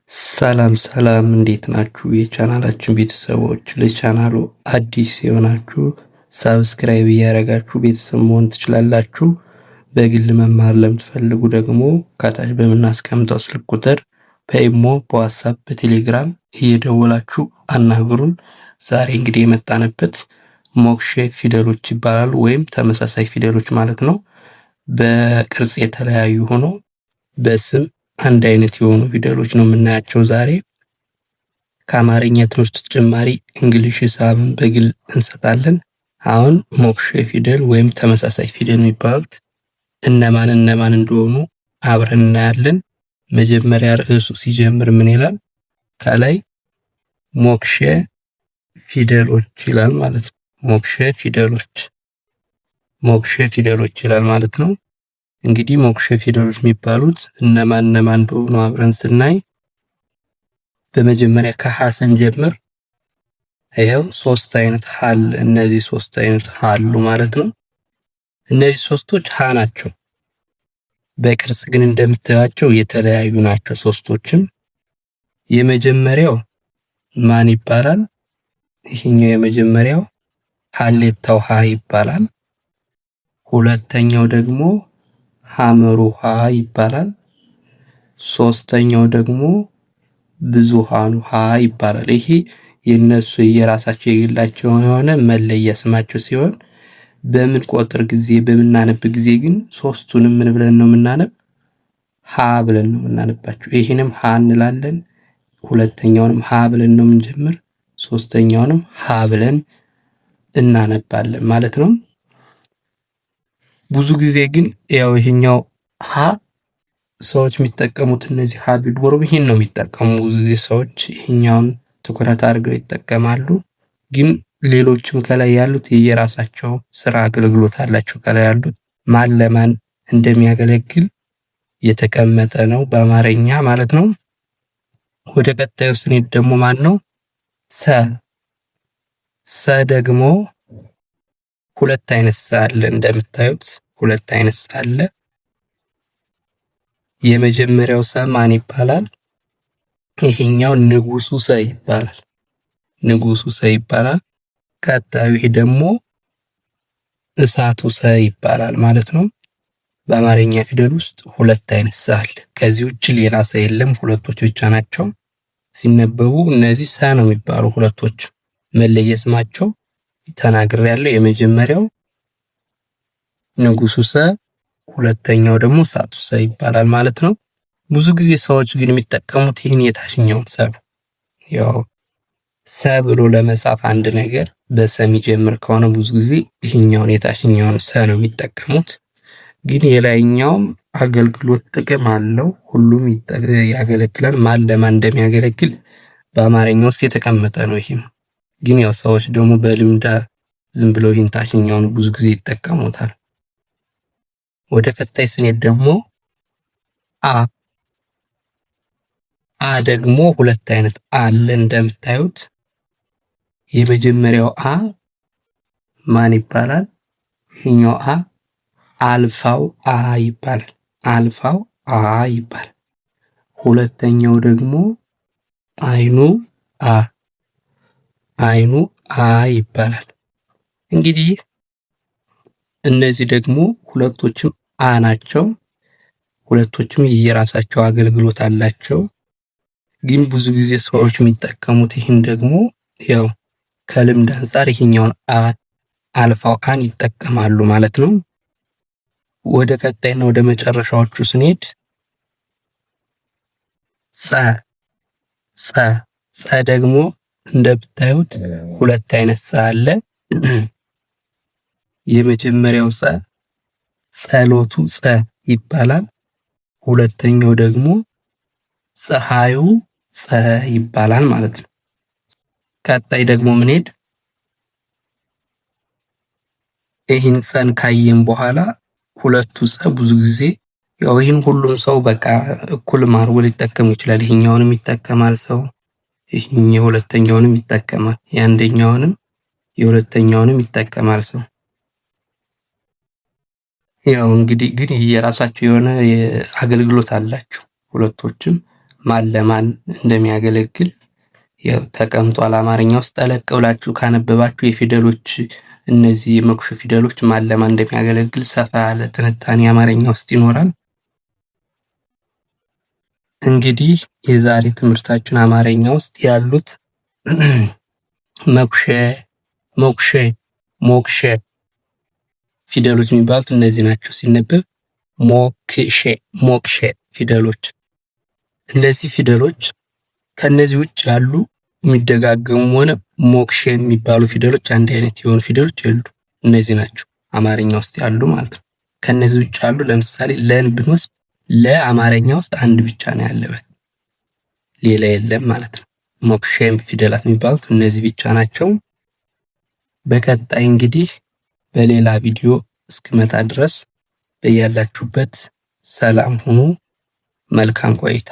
ሰላም ሰላም እንዴት ናችሁ? የቻናላችን ቤተሰቦች ለቻናሉ አዲስ የሆናችሁ ሳብስክራይብ እያደረጋችሁ ቤተሰብ መሆን ትችላላችሁ። በግል መማር ለምትፈልጉ ደግሞ ከታች በምናስቀምጠው ስልክ ቁጥር በኢሞ፣ በዋትስአፕ፣ በቴሌግራም እየደወላችሁ አናግሩን። ዛሬ እንግዲህ የመጣንበት ሞክሼ ፊደሎች ይባላሉ ወይም ተመሳሳይ ፊደሎች ማለት ነው። በቅርጽ የተለያዩ ሆኖ በስም አንድ አይነት የሆኑ ፊደሎች ነው የምናያቸው ዛሬ። ከአማርኛ ትምህርት ተጨማሪ እንግሊሽ ሂሳብን በግል እንሰጣለን። አሁን ሞክሼ ፊደል ወይም ተመሳሳይ ፊደል የሚባሉት እነማን እንደሆኑ አብረን እናያለን። መጀመሪያ ርዕሱ ሲጀምር ምን ይላል? ከላይ ሞክሼ ፊደሎች ይላል ማለት ነው። ሞክሼ ፊደሎች ይላል ማለት ነው። እንግዲህ ሞክሼ ፊደሎች የሚባሉት እነማን እንደሆኑ አብረን ስናይ በመጀመሪያ ከሀ ስንጀምር ይሄው ሶስት አይነት ሀል እነዚህ ሶስት አይነት ሀሉ ማለት ነው። እነዚህ ሶስቶች ሀ ናቸው። በቅርጽ ግን እንደምታዩቸው የተለያዩ ናቸው ሶስቶችም። የመጀመሪያው ማን ይባላል? ይሄኛው የመጀመሪያው ሀሌታው ሀ ይባላል። ሁለተኛው ደግሞ ሐመሩ ሀ ይባላል። ሶስተኛው ደግሞ ብዙሃኑ ሀ ይባላል። ይሄ የነሱ የራሳቸው የግላቸው የሆነ መለያ ስማቸው ሲሆን በምንቆጥር ጊዜ በምናነብ ጊዜ ግን ሶስቱንም ምን ብለን ነው የምናነብ? ሀ ብለን ነው የምናነባቸው። ይሄንም ሀ እንላለን። ሁለተኛውንም ሀ ብለን ነው የምንጀምር። ሶስተኛውንም ሀ ብለን እናነባለን ማለት ነው። ብዙ ጊዜ ግን ያው ይሄኛው ሀ ሰዎች የሚጠቀሙት እነዚህ ሀ ቢኖሩም ይሄን ነው የሚጠቀሙ። ብዙ ጊዜ ሰዎች ይሄኛውን ትኩረት አድርገው ይጠቀማሉ። ግን ሌሎችም ከላይ ያሉት የየራሳቸው ስራ አገልግሎት አላቸው። ከላይ ያሉት ማን ለማን እንደሚያገለግል የተቀመጠ ነው በአማርኛ ማለት ነው። ወደ ቀጣዩ ስንሄድ ደግሞ ማን ነው? ሰ ደግሞ ሁለት አይነት ሰ አለ። እንደምታዩት ሁለት አይነት ሰ አለ። የመጀመሪያው ሰ ማን ይባላል? ይሄኛው ንጉሱ ሰ ይባላል። ንጉሱ ሰ ይባላል። ቀጣዩ ይሄ ደግሞ እሳቱ ሰ ይባላል ማለት ነው። በአማርኛ ፊደል ውስጥ ሁለት አይነት ሰ አለ። ከዚህ ውጭ ሌላ ሰ የለም። ሁለቶች ብቻ ናቸው ሲነበቡ። እነዚህ ሰ ነው የሚባሉ ሁለቶች መለየ ስማቸው ተናግሬያለሁ። የመጀመሪያው ንጉሱ ሰ፣ ሁለተኛው ደግሞ እሳቱ ሰ ይባላል ማለት ነው። ብዙ ጊዜ ሰዎች ግን የሚጠቀሙት ይህን የታችኛውን ሰ ነው። ያው ሰ ብሎ ለመጻፍ አንድ ነገር በሰ የሚጀምር ከሆነ ብዙ ጊዜ ይህኛውን የታችኛውን ሰ ነው የሚጠቀሙት። ግን የላይኛውም አገልግሎት ጥቅም አለው። ሁሉም ያገለግላል። ማን ለማን እንደሚያገለግል በአማርኛ ውስጥ የተቀመጠ ነው። ይሄም ግን ያው ሰዎች ደግሞ በልምድ ዝም ብለው ይህን ታችኛውን ብዙ ጊዜ ይጠቀሙታል። ወደ ቀጣይ ስንሄድ ደግሞ አ ደግሞ ሁለት አይነት አለ እንደምታዩት። የመጀመሪያው አ ማን ይባላል? ይሄኛው አ አልፋው አ ይባላል። አልፋው አ ይባላል። ሁለተኛው ደግሞ አይኑ አ ይባላል። እንግዲህ እነዚህ ደግሞ ሁለቶችም አ ናቸው። ሁለቶችም የየራሳቸው አገልግሎት አላቸው። ግን ብዙ ጊዜ ሰዎች የሚጠቀሙት ይህን ደግሞ ያው ከልምድ አንፃር ይሄኛውን አልፋው አን ይጠቀማሉ ማለት ነው። ወደ ቀጣይና ወደ መጨረሻዎቹ ስንሄድ ጸ ደግሞ እንደምታዩት ሁለት አይነት ጸ አለ። የመጀመሪያው ጸ ጸሎቱ ጸ ይባላል። ሁለተኛው ደግሞ ፀሐዩ ጸ ይባላል ማለት ነው። ቀጣይ ደግሞ ምንሄድ ይህን ጸን ካየን በኋላ ሁለቱ ጸ ብዙ ጊዜ ያው ይህን ሁሉም ሰው በቃ እኩል አድርጎ ሊጠቀም ይችላል። ይሄኛውንም ይጠቀማል ሰው፣ ይሄኛው የሁለተኛውንም ይጠቀማል፣ የአንደኛውንም የሁለተኛውንም ይጠቀማል ሰው። ያው እንግዲህ ግን የራሳቸው የሆነ አገልግሎት አላቸው ሁለቶችም። ማን ለማን እንደሚያገለግል ያው ተቀምጧል። አማርኛ ውስጥ ጠለቅ ብላችሁ ካነበባችሁ የፊደሎች እነዚህ የመኩሽ ፊደሎች ማን ለማን እንደሚያገለግል ሰፋ ያለ ትንታኔ አማርኛ ውስጥ ይኖራል። እንግዲህ የዛሬ ትምህርታችን አማርኛ ውስጥ ያሉት መኩሸ፣ ሞክሸ፣ ሞክሸ ፊደሎች የሚባሉት እነዚህ ናቸው። ሲነበብ ሞክሸ፣ ሞክሸ ፊደሎች። እነዚህ ፊደሎች ከነዚህ ውጭ ያሉ የሚደጋገሙ ሆነ ሞክሸ የሚባሉ ፊደሎች አንድ አይነት የሆኑ ፊደሎች የሉ። እነዚህ ናቸው አማርኛ ውስጥ ያሉ ማለት ነው። ከነዚህ ውጭ ያሉ ለምሳሌ ለን ብንወስድ ለአማርኛ ውስጥ አንድ ብቻ ነው ያለበት፣ ሌላ የለም ማለት ነው። ሞክሸም ፊደላት የሚባሉት እነዚህ ብቻ ናቸው። በቀጣይ እንግዲህ በሌላ ቪዲዮ እስክመጣ ድረስ በያላችሁበት ሰላም ሁኑ። መልካም ቆይታ